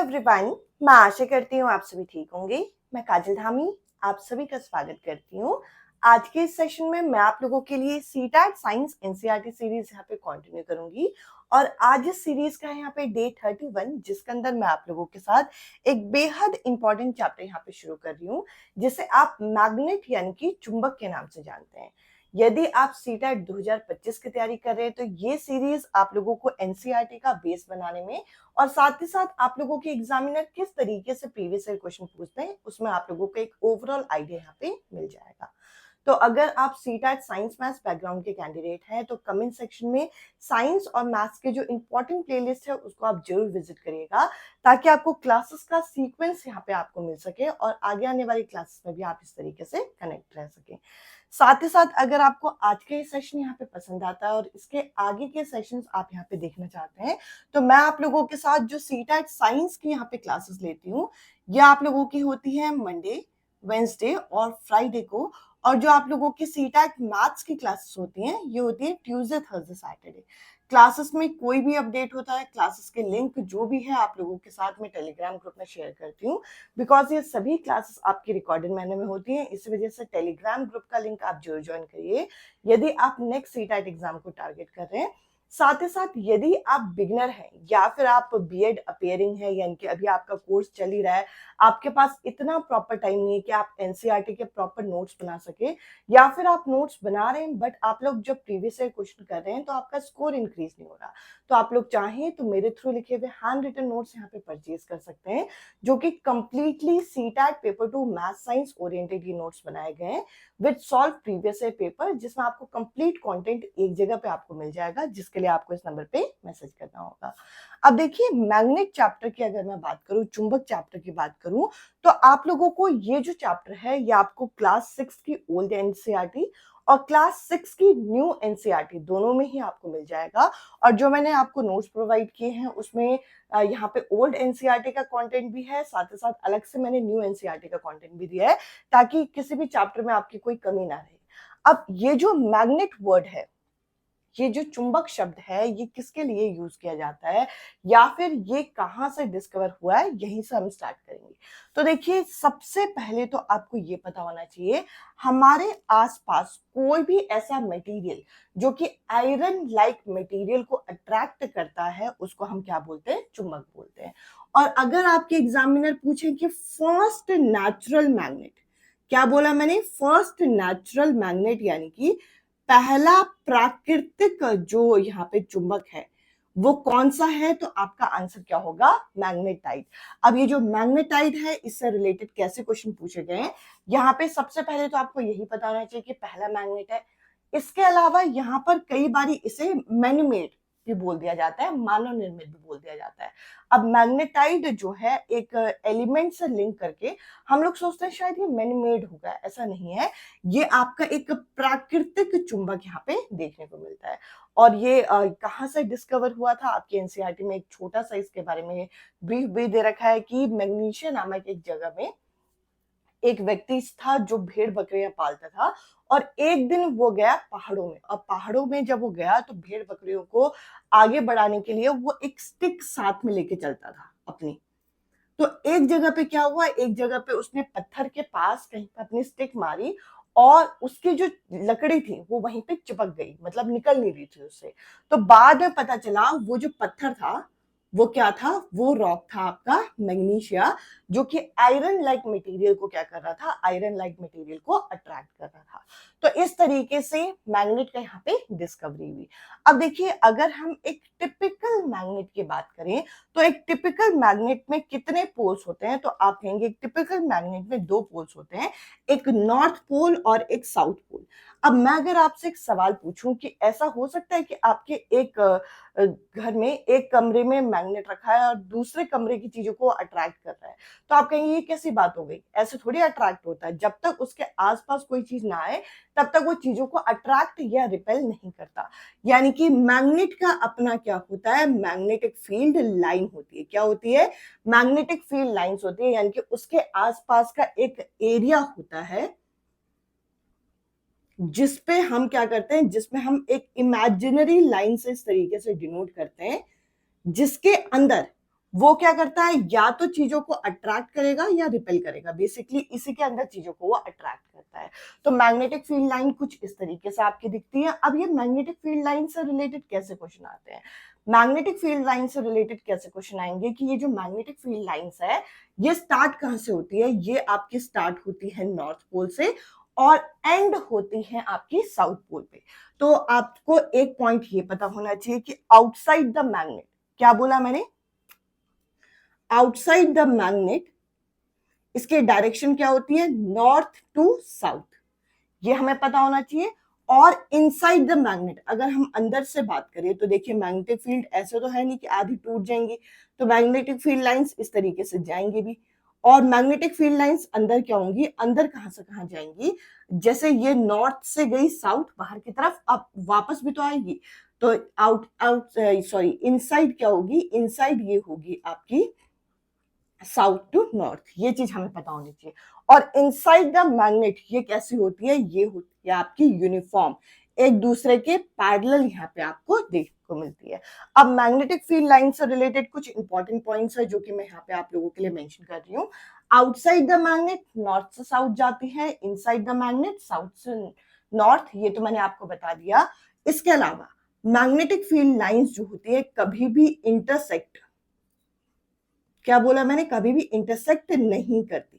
Everyone, मैं आशा करती हूँ आप सभी ठीक होंगे। मैं काजल धामी आप सभी का स्वागत करती हूँ। आज के इस सेशन में मैं आप लोगों के लिए सीटैट साइंस एनसीईआरटी सीरीज यहाँ पे कंटिन्यू करूंगी और आज इस सीरीज का है यहाँ पे डे 31, जिसके अंदर मैं आप लोगों के साथ एक बेहद इंपॉर्टेंट चैप्टर यहाँ पे शुरू कर रही हूँ, जिसे आप मैग्नेट यानी कि चुंबक के नाम से जानते हैं। यदि आप सीटैट 2025 की तैयारी कर रहे हैं तो ये सीरीज आप लोगों को एनसीईआरटी का बेस बनाने में और साथ ही साथ आप लोगों के एग्जामिनर किस तरीके से प्रीवियस ईयर क्वेश्चन पूछते हैं उसमें आप लोगों को एक ओवरऑल आइडिया यहाँ पे मिल जाएगा। तो अगर आप सीटैट साइंस मैथ्स बैकग्राउंड के कैंडिडेट हैं तो कमेंट सेक्शन में साइंस और मैथ्स के जो इंपॉर्टेंट प्लेलिस्ट है उसको आप जरूर विजिट करिएगा, ताकि आपको क्लासेस का सीक्वेंस यहाँ पे आपको मिल सके और आगे आने वाली क्लासेस में भी आप इस तरीके से कनेक्ट रह सके। साथ ही साथ अगर आपको आज के सेशन यहाँ पे पसंद आता है और इसके आगे के सेशंस आप यहाँ पे देखना चाहते हैं तो मैं आप लोगों के साथ जो सीटैट साइंस की यहाँ पे क्लासेस लेती हूँ ये आप लोगों की होती है मंडे, वेंसडे और फ्राइडे को, और जो आप लोगों की सीटैट मैथ्स की क्लासेस होती हैं ये होती है ट्यूसडे, थर्सडे, सैटरडे। क्लासेस में कोई भी अपडेट होता है, क्लासेस के लिंक जो भी है आप लोगों के साथ में टेलीग्राम ग्रुप में शेयर करती हूँ, बिकॉज ये सभी क्लासेस आपकी रिकॉर्डेड मैनर में होती हैं। इस वजह से टेलीग्राम ग्रुप का लिंक आप जरूर ज्वाइन करिए यदि आप नेक्स्ट सीटैट एग्जाम को टारगेट कर रहे हैं। साथ ही साथ यदि आप बिगनर हैं या फिर आप बीएड अपियरिंग है यानी कि अभी आपका कोर्स चल ही रहा है, आपके पास इतना प्रॉपर टाइम नहीं है कि आप एनसीईआरटी के प्रॉपर नोट्स बना सके, या फिर आप नोट्स बना रहे हैं बट आप लोग जब प्रीवियस ईयर क्वेश्चन कर रहे हैं तो आपका स्कोर इंक्रीज नहीं हो रहा, तो आप लोग चाहें तो मेरे थ्रू लिखे हुए हैंड रिटन नोट्स यहाँ पे परचेज कर सकते हैं, जो कि completely CTET paper 2 math science oriented ये नोट्स बनाए गए हैं with solve previous year paper, जिसमें आपको कंप्लीट कंटेंट एक जगह पे आपको मिल जाएगा, जिसके लिए आपको इस नंबर पे मैसेज करना होगा। अब देखिए, मैग्नेट चैप्टर की अगर मैं बात करूं, चुंबक चैप्टर की बात करूं, तो आप लोगों को ये जो चैप्टर है ये आपको क्लास 6 की ओल्ड एनसीईआरटी और क्लास 6 की न्यू एनसीईआरटी दोनों में ही आपको मिल जाएगा। और जो मैंने आपको नोट्स प्रोवाइड किए हैं उसमें यहाँ पे ओल्ड एनसीईआरटी का कंटेंट भी है, साथ ही साथ अलग से मैंने न्यू एनसीईआरटी का कंटेंट भी दिया है, ताकि किसी भी चैप्टर में आपकी कोई कमी ना रहे। अब ये जो मैग्नेट वर्ड है, ये जो चुंबक शब्द है, ये किसके लिए यूज किया जाता है या फिर ये कहां से डिस्कवर हुआ है, यहीं से हम स्टार्ट करेंगे। तो देखिए, सबसे पहले तो आपको ये पता होना चाहिए, हमारे आसपास कोई भी ऐसा मटेरियल जो कि आयरन लाइक मटेरियल को अट्रैक्ट करता है उसको हम क्या बोलते हैं? चुंबक बोलते हैं। और अगर आपके एग्जामिनर पूछे कि फर्स्ट नेचुरल मैग्नेट, क्या बोला मैंने? फर्स्ट नेचुरल मैग्नेट, यानी कि पहला प्राकृतिक जो यहाँ पे चुंबक है वो कौन सा है, तो आपका आंसर क्या होगा? मैग्नेटाइट। अब ये जो मैग्नेटाइट है इससे रिलेटेड कैसे क्वेश्चन पूछे गए हैं, यहाँ पे सबसे पहले तो आपको यही पता होना चाहिए कि पहला मैग्नेट है। इसके अलावा यहाँ पर कई बार इसे मैनमेड भी बोल दिया जाता है, मानव निर्मित भी बोल दिया जाता है। अब मैग्नेटाइट जो है एक एलिमेंट से लिंक करके हम लोग सोचते हैं शायद ये मैनमेड होगा, ऐसा नहीं है, ये आपका एक प्राकृतिक चुंबक यहाँ पे देखने को मिलता है। और ये कहाँ से डिस्कवर हुआ था, आपके एनसीईआरटी में एक छोटा सा इसके बारे में ब्रीफ भी दे रखा है कि मैग्नीशिया नामक एक जगह में एक व्यक्ति था जो भेड़ बकरियां पालता था, और एक दिन वो गया पहाड़ों में, और पहाड़ों में जब वो गया तो भेड़ बकरियों को आगे बढ़ाने के लिए वो एक स्टिक साथ में लेके चलता था अपनी। तो एक जगह पे क्या हुआ, एक जगह पे उसने पत्थर के पास कहीं पे अपनी स्टिक मारी और उसकी जो लकड़ी थी वो वहीं पे चिपक गई, मतलब निकल नहीं रही थी उससे। तो बाद में पता चला वो जो पत्थर था वो क्या था? वो रॉक था आपका मैग्नीशिया, जो कि आयरन लाइक मटेरियल को क्या कर रहा था? आयरन लाइक मटेरियल को अट्रैक्ट कर रहा था। तो इस तरीके से मैग्नेट का यहाँ पे डिस्कवरी हुई। अब देखिए, अगर हम एक टिपिकल मैग्नेट की बात करें तो एक टिपिकल मैग्नेट में कितने पोल्स होते हैं, तो आप कहेंगे एक टिपिकल मैग्नेट में 2 पोल्स होते हैं, एक नॉर्थ पोल और एक साउथ पोल। अब मैं अगर आपसे एक सवाल पूछूं कि ऐसा हो सकता है कि आपके एक घर में एक कमरे में मैग्नेट रखा है और दूसरे कमरे की चीजों को अट्रैक्ट कर रहा है, तो आप कहेंगे ये कैसी बात हो गई? ऐसे थोड़ी अट्रैक्ट होता है, जब तक उसके आसपास कोई चीज ना आए तब तक वो चीजों को अट्रैक्ट या रिपेल नहीं करता। यानी कि मैग्नेट का अपना क्या होता है? मैग्नेटिक फील्ड लाइन होती है। क्या होती है? मैग्नेटिक फील्ड लाइंस होती है, यानी कि उसके आसपास का एक एरिया होता है जिसपे हम क्या करते हैं, जिसमें हम एक इमेजिनरी लाइन से इस तरीके से डिनोट करते हैं, जिसके अंदर वो क्या करता है, या तो चीजों को अट्रैक्ट करेगा या रिपेल करेगा, बेसिकली इसी के अंदर चीजों को वो अट्रैक्ट करता है। तो मैग्नेटिक फील्ड लाइन कुछ इस तरीके से आपकी दिखती है। अब ये मैग्नेटिक फील्ड लाइन से रिलेटेड कैसे क्वेश्चन आते हैं, मैग्नेटिक फील्ड लाइन से रिलेटेड कैसे क्वेश्चन आएंगे कि ये जो मैग्नेटिक फील्ड लाइंस है ये स्टार्ट कहां से होती है, ये आपकी स्टार्ट होती है नॉर्थ पोल से और एंड होती है आपकी साउथ पोल पे। तो आपको एक पॉइंट ये पता होना चाहिए कि आउटसाइड द मैग्नेट, क्या बोला मैंने, आउटसाइड द मैग्नेट इसके डायरेक्शन क्या होती है, नॉर्थ टू साउथ, ये हमें पता होना चाहिए। और इनसाइड द मैग्नेट अगर हम अंदर से बात करें तो देखिए मैग्नेटिक फील्ड ऐसे तो है नहीं कि आधी टूट जाएंगी, तो मैग्नेटिक फील्ड लाइंस इस तरीके से जाएंगे भी। और मैग्नेटिक फील्ड लाइंस अंदर क्या होंगी, अंदर कहां से कहां जाएंगी, जैसे ये नॉर्थ से गई साउथ बाहर की तरफ, अब वापस भी तो आएगी। तो आउट आउट सॉरी इनसाइड क्या होगी, इनसाइड ये होगी आपकी साउथ टू नॉर्थ, ये चीज हमें पता होनी चाहिए। और इनसाइड द मैग्नेट ये कैसी होती है, ये होती है आपकी यूनिफॉर्म, एक दूसरे के पैरेलल यहाँ पे आपको देखने को मिलती है। अब मैग्नेटिक फील्ड लाइन से रिलेटेड कुछ इंपॉर्टेंट पॉइंट्स है जो कि मैं यहाँ पे आप लोगों के लिए मेंशन कर रही हूँ। आउटसाइड द मैग्नेट नॉर्थ से साउथ जाती है, इनसाइड द मैग्नेट साउथ से नॉर्थ, ये तो मैंने आपको बता दिया। इसके अलावा मैग्नेटिक फील्ड लाइंस जो होती है कभी भी इंटरसेक्ट, क्या बोला मैंने, कभी भी इंटरसेक्ट नहीं करती।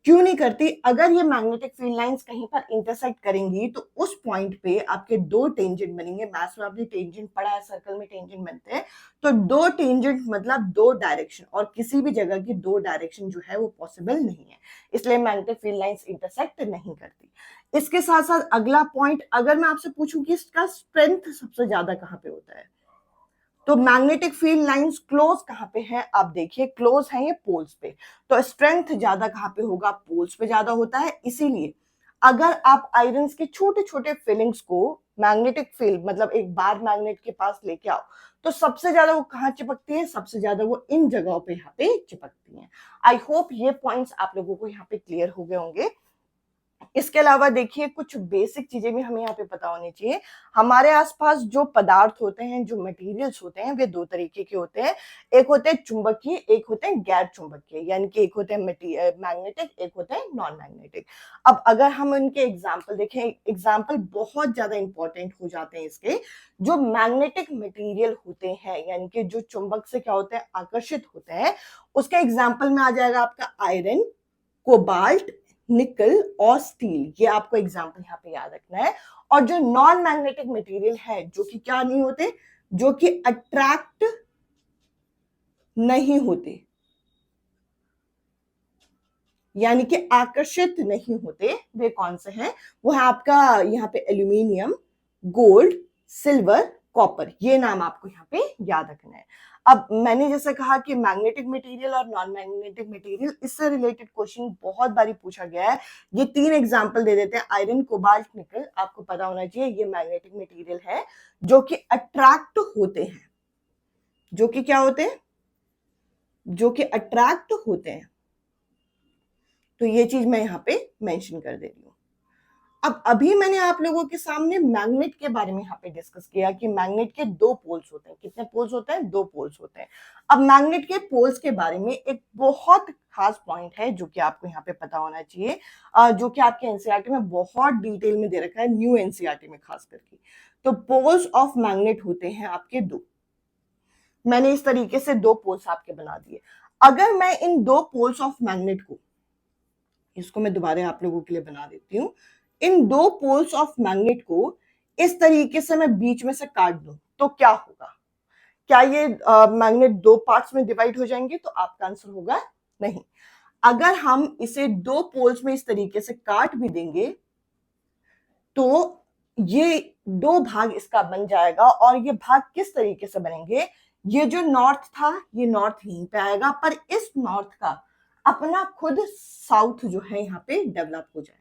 क्यों नहीं करती, अगर ये मैग्नेटिक फील्ड लाइंस कहीं पर इंटरसेक्ट करेंगी तो उस पॉइंट पे आपके दो टेंजेंट बनेंगे। मैथ्स में आपने टेंजेंट पढ़ा है, सर्कल में टेंजेंट बनते हैं, तो दो टेंजेंट मतलब दो डायरेक्शन, और किसी भी जगह की दो डायरेक्शन जो है वो पॉसिबल नहीं है, इसलिए मैग्नेटिक फील्ड लाइंस इंटरसेक्ट नहीं करती। इसके साथ साथ अगला पॉइंट, अगर मैं आपसे पूछूं कि इसका स्ट्रेंथ सबसे ज्यादा कहां पे होता है, तो मैग्नेटिक फील्ड लाइंस क्लोज कहां पे है, आप देखिए क्लोज है ये पोल्स पे, तो स्ट्रेंथ ज्यादा कहां पे होगा, पोल्स पे ज्यादा होता है। इसीलिए अगर आप आयरन के छोटे छोटे फिलिंग्स को मैग्नेटिक फील्ड मतलब एक बार मैग्नेट के पास लेके आओ तो सबसे ज्यादा वो कहां चिपकती है, सबसे ज्यादा वो इन जगहों पे यहाँ पे चिपकती है। आई होप ये पॉइंट्स आप लोगों को यहाँ पे क्लियर हो गए होंगे। इसके अलावा देखिए कुछ बेसिक चीजें भी हमें यहाँ पे पता होनी चाहिए। हमारे आसपास जो पदार्थ होते हैं, जो मटेरियल्स होते हैं, वे दो तरीके के होते हैं, एक होते हैं चुंबकीय, एक होते हैं गैर चुंबकीय, यानी कि एक होते हैं मैग्नेटिक, एक होते हैं नॉन मैग्नेटिक। अब अगर हम उनके एग्जाम्पल देखें, एग्जाम्पल बहुत ज्यादा इंपॉर्टेंट हो जाते हैं इसके। जो मैग्नेटिक मटेरियल होते हैं यानी कि जो चुंबक से क्या होते हैं, आकर्षित होते हैं, उसके एग्जाम्पल में आ जाएगा आपका आयरन, कोबाल्ट, निकल और स्टील, ये आपको एग्जाम्पल यहाँ पे याद रखना है। और जो नॉन मैग्नेटिक मटेरियल है जो कि क्या नहीं होते, जो कि अट्रैक्ट नहीं होते, यानी कि आकर्षित नहीं होते, वे कौन से हैं, वो है आपका यहाँ पे एल्यूमिनियम, गोल्ड, सिल्वर, कॉपर, ये नाम आपको यहाँ पे याद रखना है। अब मैंने जैसे कहा कि मैग्नेटिक मटेरियल और नॉन मैग्नेटिक मटेरियल, इससे रिलेटेड क्वेश्चन बहुत बारी पूछा गया है। ये तीन एग्जांपल दे देते हैं, आयरन, कोबाल्ट, निकल, आपको पता होना चाहिए ये मैग्नेटिक मटेरियल है जो कि अट्रैक्ट होते हैं, जो कि क्या होते हैं, जो कि अट्रैक्ट होते हैं। तो ये चीज मैं यहाँ पे मेंशन कर दे रही हूँ। अब अभी मैंने आप लोगों के सामने मैग्नेट के बारे में यहाँ पे डिस्कस किया कि मैग्नेट के दो पोल्स होते हैं, कितने पोल्स होते हैं, दो पोल्स होते हैं। अब मैग्नेट के पोल्स के बारे में एक बहुत खास पॉइंट है जो कि आपको यहाँ पे पता होना चाहिए, जो कि आपके एनसीईआरटी में बहुत डिटेल में दे रखा है, न्यू एनसीईआरटी में खास करके। तो पोल्स ऑफ मैग्नेट होते हैं आपके दो, मैंने इस तरीके से दो पोल्स आपके बना दिए। अगर मैं इन दो पोल्स ऑफ मैग्नेट को, इसको मैं दोबारा आप लोगों के लिए बना देती हूँ, इन दो पोल्स ऑफ मैग्नेट को इस तरीके से मैं बीच में से काट दूं तो क्या होगा, क्या ये मैग्नेट दो पार्ट्स में डिवाइड हो जाएंगे, तो आपका आंसर होगा नहीं। अगर हम इसे दो पोल्स में इस तरीके से काट भी देंगे तो ये दो भाग इसका बन जाएगा, और ये भाग किस तरीके से बनेंगे, ये जो नॉर्थ था ये नॉर्थ यहीं पे आएगा, पर इस नॉर्थ का अपना खुद साउथ जो है यहाँ पे डेवलप हो जाएगा,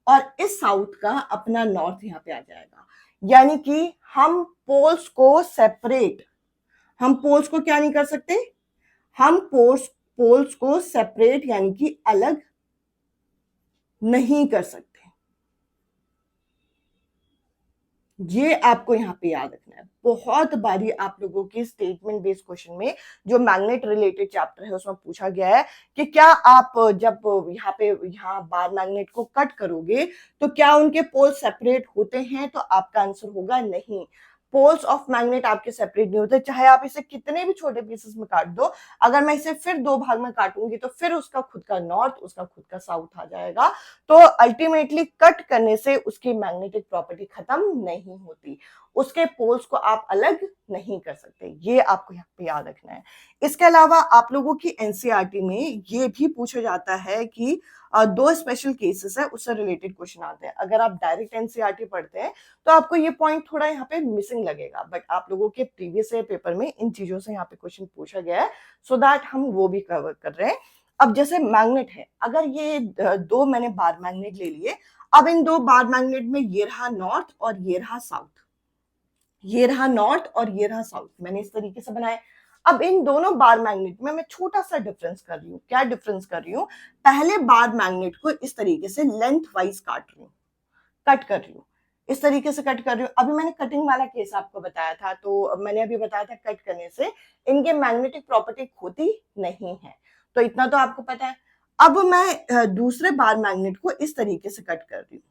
और इस साउथ का अपना नॉर्थ यहाँ पे आ जाएगा। यानी कि हम पोल्स को सेपरेट, हम पोल्स को क्या नहीं कर सकते, हम पोल्स को सेपरेट यानी कि अलग नहीं कर सकते। ये आपको यहाँ पे याद रखना है। बहुत बारी आप लोगों के स्टेटमेंट बेस्ड क्वेश्चन में जो मैग्नेट रिलेटेड चैप्टर है उसमें पूछा गया है कि क्या आप जब यहाँ बार मैग्नेट को कट करोगे तो क्या उनके पोल सेपरेट होते हैं, तो आपका आंसर होगा नहीं। पोल्स ऑफ मैग्नेट आपके सेपरेट नहीं होते, चाहे आप इसे कितने भी छोटे पीसेस में काट दो। अगर मैं इसे फिर दो भाग में काटूंगी तो फिर उसका खुद का नॉर्थ, उसका खुद का साउथ आ जाएगा। तो अल्टीमेटली कट करने से उसकी मैग्नेटिक प्रॉपर्टी खत्म नहीं होती, उसके पोल्स को आप अलग नहीं कर सकते। ये आपको यहाँ पे याद रखना है। इसके अलावा आप लोगों की एनसीईआरटी में ये भी पूछा जाता है कि दो स्पेशल केसेस है उससे रिलेटेड क्वेश्चन आते हैं। अगर आप डायरेक्ट एनसीईआरटी पढ़ते हैं तो आपको ये पॉइंट थोड़ा यहाँ पे मिसिंग लगेगा, बट आप लोगों के प्रीवियस ईयर पेपर में इन चीजों से यहाँ पे क्वेश्चन पूछा गया है, सो दैट हम वो भी कवर कर रहे हैं। अब जैसे मैग्नेट है, अगर ये दो मैंने बार मैग्नेट ले लिए, अब इन दो बार मैग्नेट में ये रहा नॉर्थ और ये रहा साउथ, ये रहा नॉर्थ और ये रहा साउथ, मैंने इस तरीके से बनाए। अब इन दोनों बार मैग्नेट में मैं छोटा सा डिफरेंस कर रही हूँ। क्या डिफरेंस कर रही हूँ? पहले बार मैग्नेट को इस तरीके से लेंथ वाइज काट रही हूँ, कट कर रही हूँ, इस तरीके से कट कर रही हूँ। अभी मैंने कटिंग वाला केस आपको बताया था, तो मैंने अभी बताया था कट करने से इनके मैग्नेटिक प्रॉपर्टी खोती नहीं है, तो इतना तो आपको पता है। अब मैं दूसरे बार मैग्नेट को इस तरीके से कट कर रही हूँ,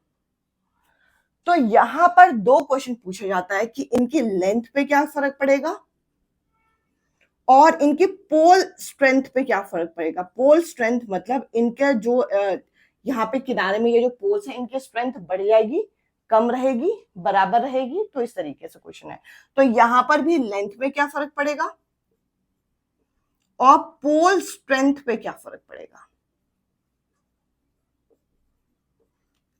तो यहां पर दो क्वेश्चन पूछा जाता है कि इनकी लेंथ पे क्या फर्क पड़ेगा और इनकी पोल स्ट्रेंथ पे क्या फर्क पड़ेगा। पोल स्ट्रेंथ मतलब इनका जो यहाँ पे किनारे में ये जो पोल्स हैं इनकी स्ट्रेंथ बढ़ जाएगी, कम रहेगी, बराबर रहेगी, तो इस तरीके से क्वेश्चन है। तो यहां पर भी लेंथ पे क्या फर्क पड़ेगा और पोल स्ट्रेंथ पे क्या फर्क पड़ेगा।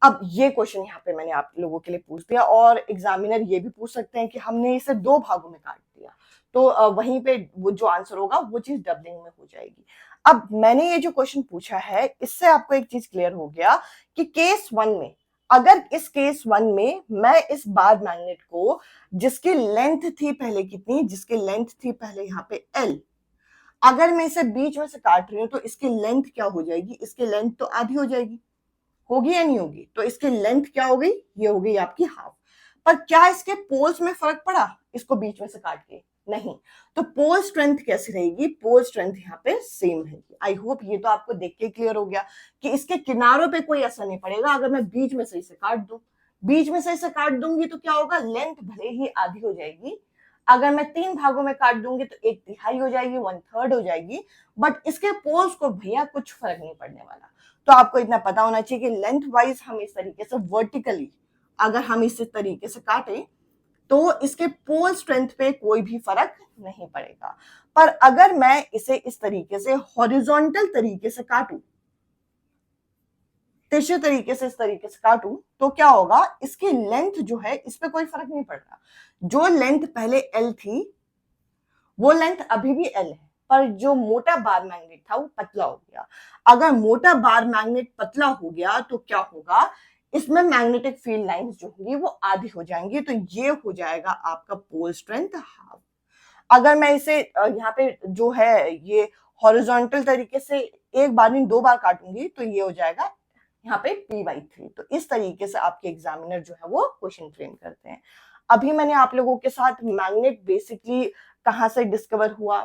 अब ये क्वेश्चन यहाँ पे मैंने आप लोगों के लिए पूछ दिया, और एग्जामिनर ये भी पूछ सकते हैं कि हमने इसे दो भागों में काट दिया, तो वहीं पे वो जो आंसर होगा वो चीज डबलिंग में हो जाएगी। अब मैंने ये जो क्वेश्चन पूछा है इससे आपको एक चीज क्लियर हो गया कि केस वन में, अगर इस केस वन में मैं इस बार मैग्नेट को जिसकी लेंथ थी पहले कितनी, जिसकी लेंथ थी पहले यहाँ पे एल, अगर मैं इसे बीच में से काट रही हूँ तो इसकी लेंथ क्या हो जाएगी, इसकी लेंथ तो आधी हो जाएगी, होगी या नहीं होगी, तो इसकी लेंथ क्या हो गई, ये हो गई आपकी हाफ। पर क्या इसके पोल्स में फर्क पड़ा इसको बीच में से काट के? नहीं। तो पोल स्ट्रेंथ कैसी रहेगी, पोल स्ट्रेंथ यहाँ पे सेम रहेगी। आई होप ये तो आपको देख के क्लियर हो गया कि इसके किनारों पे कोई असर नहीं पड़ेगा अगर मैं बीच में से इसे काट दूं। बीच में से इसे काट दूंगी तो क्या होगा, लेंथ भले ही आधी हो जाएगी, अगर मैं तीन भागों में काट दूंगी तो एक तिहाई हो जाएगी, वन थर्ड हो जाएगी, बट इसके पोल्स को भैया कुछ फर्क नहीं पड़ने वाला। तो आपको इतना पता होना चाहिए कि लेंथ वाइज हम इस तरीके से वर्टिकली अगर हम इस तरीके से काटें तो इसके पोल स्ट्रेंथ पे कोई भी फर्क नहीं पड़ेगा। पर अगर मैं इसे इस तरीके से हॉरिजॉन्टल तरीके से काटूं, तिरछे तरीके से इस तरीके से काटूं, तो क्या होगा, इसकी लेंथ जो है इस पे कोई फर्क नहीं पड़ रहा। जो लेंथ पहले एल थी वो लेंथ अभी भी एल है, पर जो मोटा बार मैग्नेट था वो पतला हो गया। अगर मोटा बार मैग्नेट पतला हो गया तो क्या होगा, इसमें मैग्नेटिक फील्ड लाइंस जो होंगी वो आधी हो जाएंगी, तो ये हो जाएगा आपका पोल स्ट्रेंथ हाफ। अगर मैं इसे यहाँ पे जो है ये हॉरिजॉन्टल तरीके से एक बार नहीं दो बार काटूंगी तो ये हो जाएगा यहाँ पे p/3। तो इस तरीके से आपके एग्जामिनर जो है वो क्वेश्चन फ्रेम करते हैं। अभी मैंने आप लोगों के साथ मैग्नेट बेसिकली कहाँ से डिस्कवर हुआ,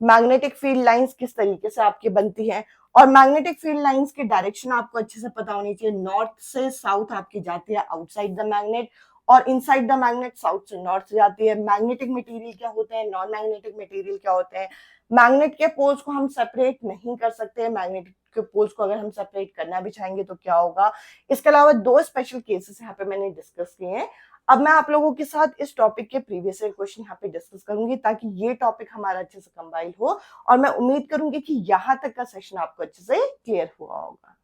मैग्नेटिक फील्ड लाइंस किस तरीके से आपकी बनती है, और मैग्नेटिक फील्ड लाइंस की डायरेक्शन आपको अच्छे से पता होनी चाहिए। नॉर्थ से साउथ आपकी जाती है आउटसाइड द मैग्नेट, और इनसाइड द मैग्नेट साउथ से नॉर्थ जाती है। मैग्नेटिक मटेरियल क्या होते हैं, नॉन मैग्नेटिक मटेरियल क्या होते हैं, मैग्नेट के पोल्स को हम सेपरेट नहीं कर सकते, मैग्नेटिक के पोल्स को अगर हम सेपरेट करना भी चाहेंगे तो क्या होगा। इसके अलावा दो स्पेशल केसेस यहाँ पे मैंने डिस्कस किए हैं। अब मैं आप लोगों के साथ इस टॉपिक के प्रीवियस ईयर क्वेश्चन यहाँ पे डिस्कस करूंगी ताकि ये टॉपिक हमारा अच्छे से कंबाइन हो, और मैं उम्मीद करूंगी कि यहाँ तक का सेशन आपको अच्छे से क्लियर हुआ होगा।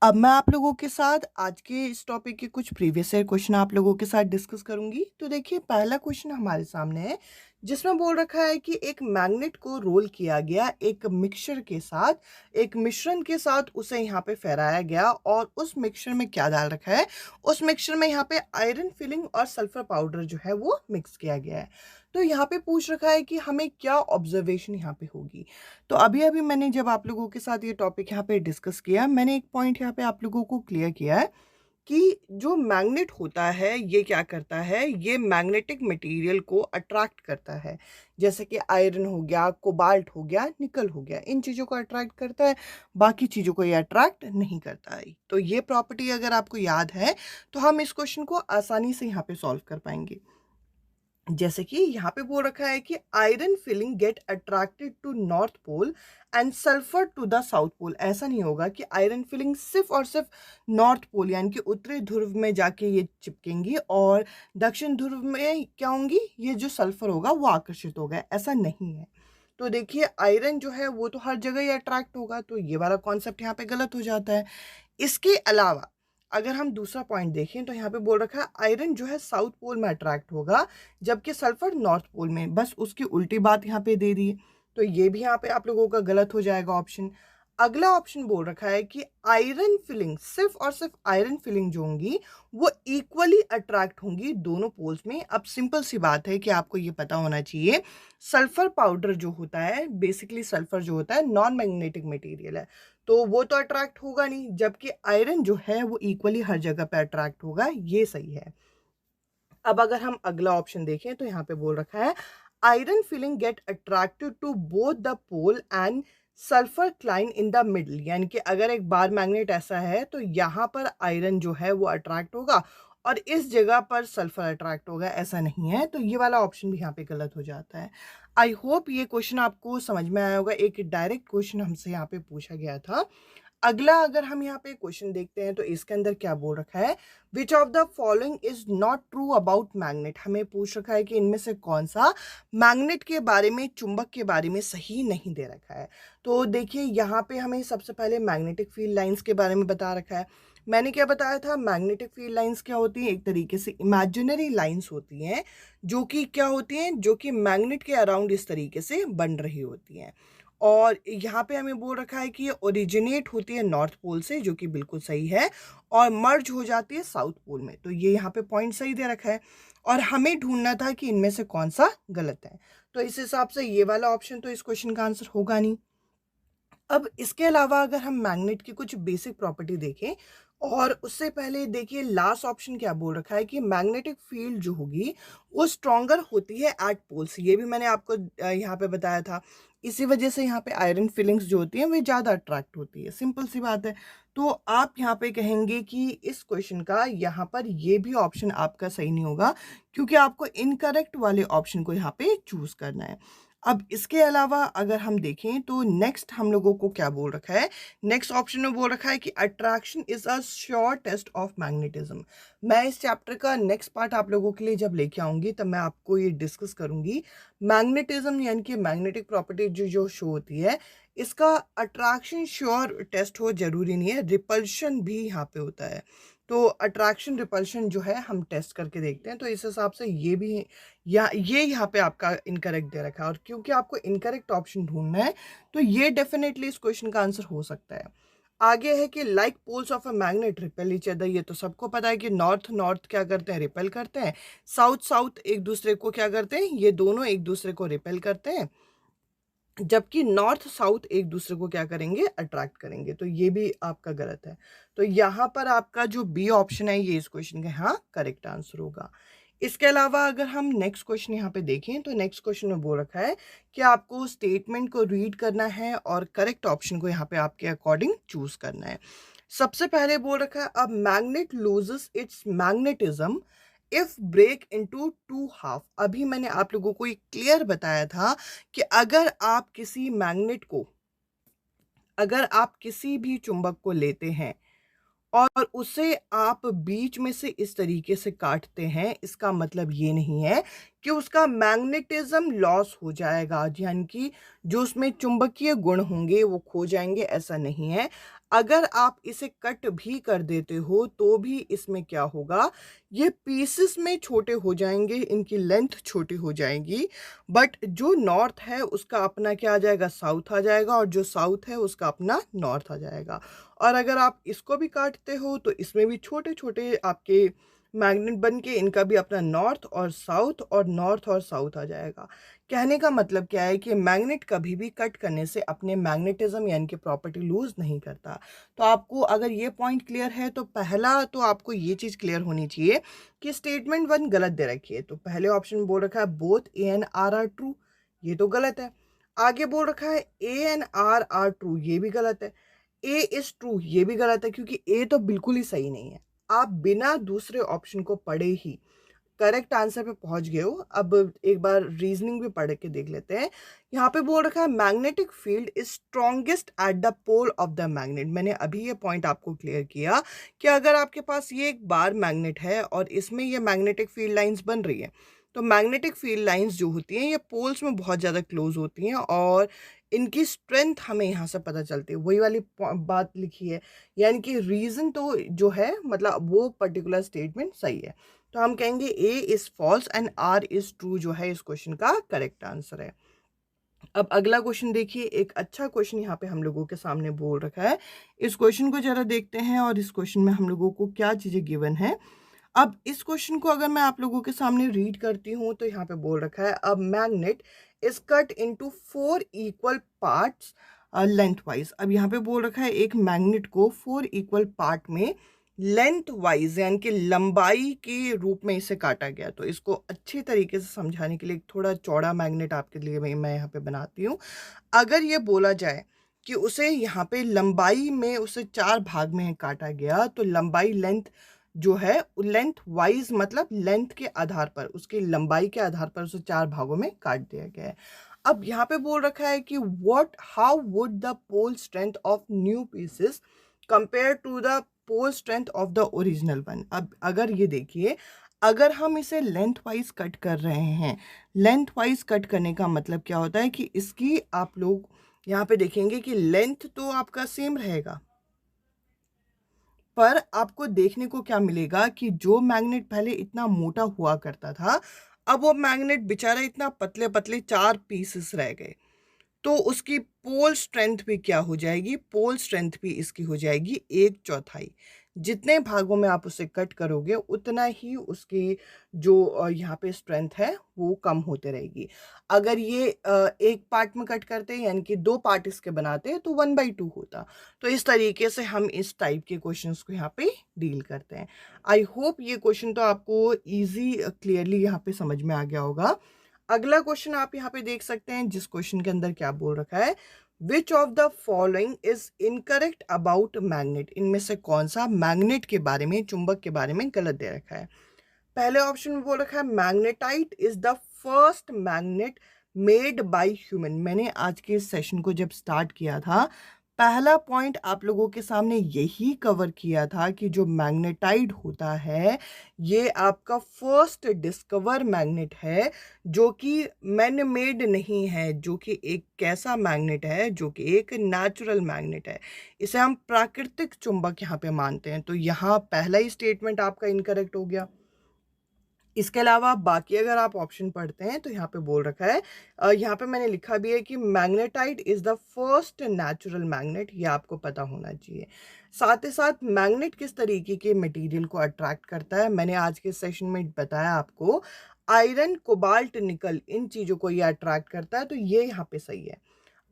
अब मैं आप लोगों के साथ आज के इस टॉपिक के कुछ प्रीवियस ईयर क्वेश्चन आप लोगों के साथ डिस्कस करूंगी। तो देखिए पहला क्वेश्चन हमारे सामने है जिसमें बोल रखा है कि एक मैग्नेट को रोल किया गया एक मिक्सचर के साथ, एक मिश्रण के साथ उसे यहाँ पे फहराया गया, और उस मिक्सचर में क्या डाल रखा है, उस मिक्सचर में यहाँ पे आयरन फिलिंग और सल्फर पाउडर जो है वो मिक्स किया गया है। तो यहाँ पे पूछ रखा है कि हमें क्या ऑब्जर्वेशन यहाँ पे होगी। तो अभी अभी मैंने जब आप लोगों के साथ ये टॉपिक यहाँ पे डिस्कस किया, मैंने एक पॉइंट यहाँ पे आप लोगों को क्लियर किया है कि जो मैग्नेट होता है ये क्या करता है, ये मैग्नेटिक मटेरियल को अट्रैक्ट करता है। जैसे कि आयरन हो गया, कोबाल्ट हो गया, निकल हो गया, इन चीज़ों को अट्रैक्ट करता है, बाकी चीज़ों को ये अट्रैक्ट नहीं करता है। तो ये प्रॉपर्टी अगर आपको याद है तो हम इस क्वेश्चन को आसानी से यहाँ पे सॉल्व कर पाएंगे। जैसे कि यहाँ पे बोल रखा है कि iron filing get attracted to north pole and sulphur to the south pole. ऐसा नहीं होगा कि आयरन फिलिंग सिर्फ और सिर्फ नॉर्थ पोल यानी कि उत्तरी ध्रुव में जाके ये चिपकेंगी और दक्षिण ध्रुव में क्या होंगी, ये जो सल्फर होगा वो आकर्षित होगा। ऐसा नहीं है। तो देखिए आयरन जो है वो तो हर जगह ही अट्रैक्ट होगा, तो ये वाला कॉन्सेप्ट यहाँ पे गलत हो जाता है। इसके अलावा अगर हम दूसरा पॉइंट देखें तो यहाँ पे बोल रखा है आयरन जो है साउथ पोल में अट्रैक्ट होगा जबकि सल्फर नॉर्थ पोल में। बस उसकी उल्टी बात यहाँ पे दे दी है, तो ये भी यहाँ पे आप लोगों का गलत हो जाएगा ऑप्शन। अगला ऑप्शन बोल रखा है कि आयरन फिलिंग, सिर्फ और सिर्फ आयरन फिलिंग जो होंगी वो इक्वली अट्रैक्ट होंगी दोनों पोल्स में। अब सिंपल सी बात है कि आपको ये पता होना चाहिए, सल्फर पाउडर जो होता है, बेसिकली सल्फर जो होता है नॉन मैग्नेटिक मटेरियल है, तो वो तो अट्रैक्ट होगा नहीं, जबकि आयरन जो है वो इक्वली हर जगह पे अट्रैक्ट होगा। ये सही है। अब अगर हम अगला ऑप्शन देखें तो यहाँ पे बोल रखा है iron filing get attracted to both the pole and sulphur cling in the middle. यानी कि अगर एक बार मैग्नेट ऐसा है तो यहाँ पर आयरन जो है वो अट्रैक्ट होगा और इस जगह पर सल्फर अट्रैक्ट होगा। ऐसा नहीं है, तो ये वाला ऑप्शन भी यहाँ पे गलत हो जाता है। आई होप ये क्वेश्चन आपको समझ में आया होगा। एक डायरेक्ट क्वेश्चन हमसे यहाँ पे पूछा गया था। अगला अगर हम यहाँ पे क्वेश्चन देखते हैं तो इसके अंदर क्या बोल रखा है, which of the following is not true about magnet. हमें पूछ रखा है कि इनमें से कौन सा मैग्नेट के बारे में, चुंबक के बारे में सही नहीं दे रखा है। तो देखिए यहाँ पे हमें सबसे पहले मैग्नेटिक फील्ड लाइंस के बारे में बता रखा है। मैंने क्या बताया था, मैग्नेटिक फील्ड लाइंस क्या होती हैं, एक तरीके से इमेजिनरी लाइंस होती हैं जो कि क्या होती हैं, जो कि मैग्नेट के अराउंड इस तरीके से बन रही होती हैं। और यहाँ पे हमें बोल रखा है कि ये ओरिजिनेट होती है नॉर्थ पोल से, जो कि बिल्कुल सही है, और मर्ज हो जाती है साउथ पोल में। तो ये यहाँ पे पॉइंट सही दे रखा है और हमें ढूंढना था कि इनमें से कौन सा गलत है। तो इस हिसाब से ये वाला ऑप्शन तो इस क्वेश्चन का आंसर होगा नहीं। अब इसके अलावा अगर हम मैग्नेट की कुछ बेसिक प्रॉपर्टी देखें, और उससे पहले देखिए लास्ट ऑप्शन क्या बोल रखा है कि मैग्नेटिक फील्ड जो होगी वो स्ट्रॉन्गर होती है एट पोल्स। ये भी मैंने आपको यहाँ पे बताया था। इसी वजह से यहाँ पे आयरन फीलिंग्स जो होती हैं वे ज़्यादा अट्रैक्ट होती है। सिंपल सी बात है। तो आप यहाँ पे कहेंगे कि इस क्वेश्चन का यहाँ पर ये भी ऑप्शन आपका सही नहीं होगा, क्योंकि आपको इनकरेक्ट वाले ऑप्शन को यहाँ पे चूज करना है। अब इसके अलावा अगर हम देखें तो नेक्स्ट हम लोगों को क्या बोल रखा है, नेक्स्ट ऑप्शन में बोल रखा है कि attraction is a sure test of magnetism. मैं इस चैप्टर का नेक्स्ट पार्ट आप लोगों के लिए जब लेके आऊंगी तब मैं आपको ये डिस्कस करूंगी। मैग्नेटिज्म यानी कि मैग्नेटिक प्रॉपर्टी जो शो होती है, इसका अट्रैक्शन श्योर टेस्ट हो जरूरी नहीं है, रिपल्शन भी यहाँ पे होता है। तो अट्रैक्शन रिपल्शन जो है हम टेस्ट करके देखते हैं। तो इस हिसाब से ये भी ये यहाँ पे आपका इनकरेक्ट दे रखा है, और क्योंकि आपको इनकरेक्ट ऑप्शन ढूंढना है तो ये डेफिनेटली इस क्वेश्चन का आंसर हो सकता है। आगे है कि like poles of a magnet repel each other. ये तो सबको पता है कि नॉर्थ नॉर्थ क्या करते हैं, रिपेल करते हैं। साउथ साउथ एक दूसरे को क्या करते हैं, ये दोनों एक दूसरे को रिपेल करते हैं, जबकि नॉर्थ साउथ एक दूसरे को क्या करेंगे, अट्रैक्ट करेंगे। तो ये भी आपका गलत है। तो यहाँ पर आपका जो बी ऑप्शन है ये इस क्वेश्चन का यहाँ करेक्ट आंसर होगा। इसके अलावा अगर हम नेक्स्ट क्वेश्चन यहाँ पे देखें तो नेक्स्ट क्वेश्चन में बोल रखा है कि आपको स्टेटमेंट को रीड करना है और करेक्ट ऑप्शन को यहाँ पे आपके अकॉर्डिंग चूज करना है। सबसे पहले बोल रखा है, अब magnet loses its magnetism if break into two half. अभी मैंने आप लोगों को ये क्लियर बताया था कि अगर आप किसी मैग्नेट को, अगर आप किसी भी चुंबक को लेते हैं और उसे आप बीच में से इस तरीके से काटते हैं, इसका मतलब ये नहीं है कि उसका मैग्नेटिज्म लॉस हो जाएगा, यानी कि जो उसमें चुंबकीय गुण होंगे वो खो जाएंगे। ऐसा नहीं है। अगर आप इसे कट भी कर देते हो तो भी इसमें क्या होगा, ये पीसेस में छोटे हो जाएंगे, इनकी लेंथ छोटी हो जाएगी, बट जो नॉर्थ है उसका अपना क्या आ जाएगा, साउथ आ जाएगा, और जो साउथ है उसका अपना नॉर्थ आ जाएगा। और अगर आप इसको भी काटते हो तो इसमें भी छोटे छोटे आपके मैग्नेट बन के इनका भी अपना नॉर्थ और साउथ और नॉर्थ और साउथ आ जाएगा। कहने का मतलब क्या है कि मैग्नेट कभी भी कट करने से अपने मैग्नेटिज्म यानी कि प्रॉपर्टी लूज नहीं करता। तो आपको अगर ये पॉइंट क्लियर है तो पहला तो आपको ये चीज़ क्लियर होनी चाहिए कि स्टेटमेंट 1 गलत दे रखी है। तो पहले ऑप्शन में बोल रखा है both A and R are true, ये तो गलत है। आगे बोल रखा है A and R are true, ये भी गलत है। ए इज ट्रू, ये भी गलत है क्योंकि ए तो बिल्कुल ही सही नहीं है। आप बिना दूसरे ऑप्शन को पढ़े ही करेक्ट आंसर पे पहुंच गए हो। अब एक बार रीजनिंग भी पढ़ के देख लेते हैं। यहाँ पे बोल रखा है magnetic field is strongest at the pole of the magnet. मैंने अभी ये पॉइंट आपको क्लियर किया कि अगर आपके पास ये एक बार मैग्नेट है और इसमें ये मैग्नेटिक फील्ड लाइंस बन रही है, तो मैग्नेटिक फील्ड लाइंस जो होती हैं ये पोल्स में बहुत ज़्यादा क्लोज होती हैं और इनकी स्ट्रेंथ हमें यहाँ से पता चलती है। वही वाली बात लिखी है, यानी कि रीजन तो जो है मतलब वो पर्टिकुलर स्टेटमेंट सही है। तो हम कहेंगे A is false and R is true जो है इस क्वेश्चन का करेक्ट आंसर है। अब अगला क्वेश्चन देखिए, एक अच्छा क्वेश्चन यहाँ पे हम लोगों के सामने बोल रखा है। इस क्वेश्चन को जरा देखते हैं और इस क्वेश्चन में हम लोगों को क्या चीजें गिवन है। अब इस क्वेश्चन को अगर मैं आप लोगों के सामने रीड करती हूँ तो यहाँ पे बोल रखा है अब magnet is cut into 4 equal parts length wise. अब यहाँ पे बोल रखा है एक मैग्नेट को 4 इक्वल पार्ट में लेंथ वाइज यानी कि लंबाई के रूप में इसे काटा गया। तो इसको अच्छी तरीके से समझाने के लिए एक थोड़ा चौड़ा मैग्नेट आपके लिए मैं यहाँ पे बनाती हूँ। अगर ये बोला जाए कि उसे यहाँ पे लंबाई में उसे 4 भाग में काटा गया, तो लंबाई लेंथ जो है लेंथ वाइज मतलब लेंथ के आधार पर उसकी लंबाई के आधार पर उसे 4 भागों में काट दिया गया है। अब यहाँ पे बोल रखा है कि what how would the pole strength of new pieces compare to the pole strength of the original one. अब अगर ये देखिए, अगर हम इसे लेंथ वाइज कट कर रहे हैं, लेंथ वाइज कट करने का मतलब क्या होता है कि इसकी आप लोग यहाँ पे देखेंगे कि लेंथ तो आपका सेम रहेगा, पर आपको देखने को क्या मिलेगा कि जो मैग्नेट पहले इतना मोटा हुआ करता था, अब वो मैग्नेट बेचारा इतना पतले पतले 4 पीसेस रह गए। तो उसकी पोल स्ट्रेंथ भी क्या हो जाएगी, पोल स्ट्रेंथ भी इसकी हो जाएगी 1/4। जितने भागों में आप उसे कट करोगे उतना ही उसकी जो यहाँ पे स्ट्रेंथ है वो कम होते रहेगी। अगर ये एक पार्ट में कट करते हैं यानी कि 2 पार्ट इसके बनाते हैं तो 1/2 होता। तो इस तरीके से हम इस टाइप के क्वेश्चंस को यहाँ पे डील करते हैं। आई होप ये क्वेश्चन तो आपको ईजी क्लियरली यहाँ पे समझ में आ गया होगा। अगला क्वेश्चन आप यहाँ पे देख सकते हैं, जिस क्वेश्चन के अंदर क्या बोल रखा है, which of the following is incorrect about magnet. इनमें से कौन सा मैग्नेट के बारे में, चुंबक के बारे में गलत दे रखा है। पहले ऑप्शन में बोल रखा है magnetite is the first magnet made by human. मैंने आज के इस सेशन को जब स्टार्ट किया था, पहला पॉइंट आप लोगों के सामने यही कवर किया था कि जो मैग्नेटाइट होता है ये आपका फर्स्ट डिस्कवर मैग्नेट है, जो कि मैन मेड नहीं है, जो कि एक कैसा मैग्नेट है, जो कि एक नेचुरल मैग्नेट है। इसे हम प्राकृतिक चुंबक यहाँ पे मानते हैं। तो यहाँ पहला ही स्टेटमेंट आपका इनकरेक्ट हो गया। इसके अलावा बाकी अगर आप ऑप्शन पढ़ते हैं तो यहाँ पे बोल रखा है, यहाँ पे मैंने लिखा भी है कि magnetite is the first natural magnet, ये आपको पता होना चाहिए। साथ ही साथ मैग्नेट किस तरीके के मटेरियल को अट्रैक्ट करता है, मैंने आज के सेशन में बताया आपको। आयरन, कोबाल्ट, निकल, इन चीज़ों को ये अट्रैक्ट करता है, तो ये यहाँ पे सही है।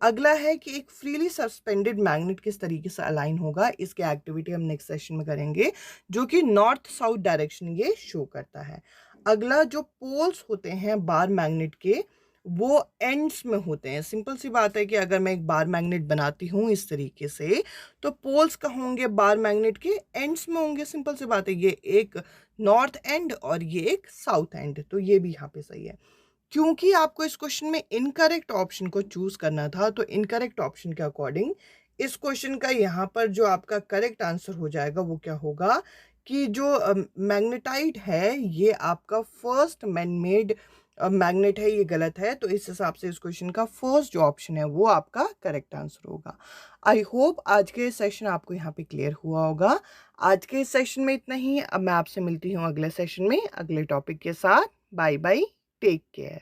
अगला है कि एक फ्रीली सस्पेंडेड मैग्नेट किस तरीके से अलाइन होगा, इसकी एक्टिविटी हम नेक्स्ट सेशन में करेंगे, जो कि नॉर्थ साउथ डायरेक्शन ये शो करता है। अगला जो पोल्स होते हैं बार मैग्नेट के, वो एंड्स में होते हैं। सिंपल सी बात है कि अगर मैं एक बार मैग्नेट बनाती हूँ इस तरीके से, तो पोल्स कहाँ होंगे, बार मैग्नेट के एंड्स में होंगे। सिंपल सी बात है, ये एक नॉर्थ एंड और ये एक साउथ एंड, तो ये भी यहाँ पे सही है। क्योंकि आपको इस क्वेश्चन में इनकरेक्ट ऑप्शन को चूज करना था, तो इनकरेक्ट ऑप्शन के अकॉर्डिंग इस क्वेश्चन का यहाँ पर जो आपका करेक्ट आंसर हो जाएगा वो क्या होगा कि जो मैग्नेटाइट है ये आपका फर्स्ट मैन मेड मैग्नेट है, ये गलत है। तो इस हिसाब से इस क्वेश्चन का फर्स्ट जो ऑप्शन है वो आपका करेक्ट आंसर होगा। आई होप आज के सेशन आपको यहाँ पे क्लियर हुआ होगा। आज के सेशन में इतना ही। अब मैं आपसे मिलती हूँ अगले सेशन में अगले टॉपिक के साथ। Bye bye, take care.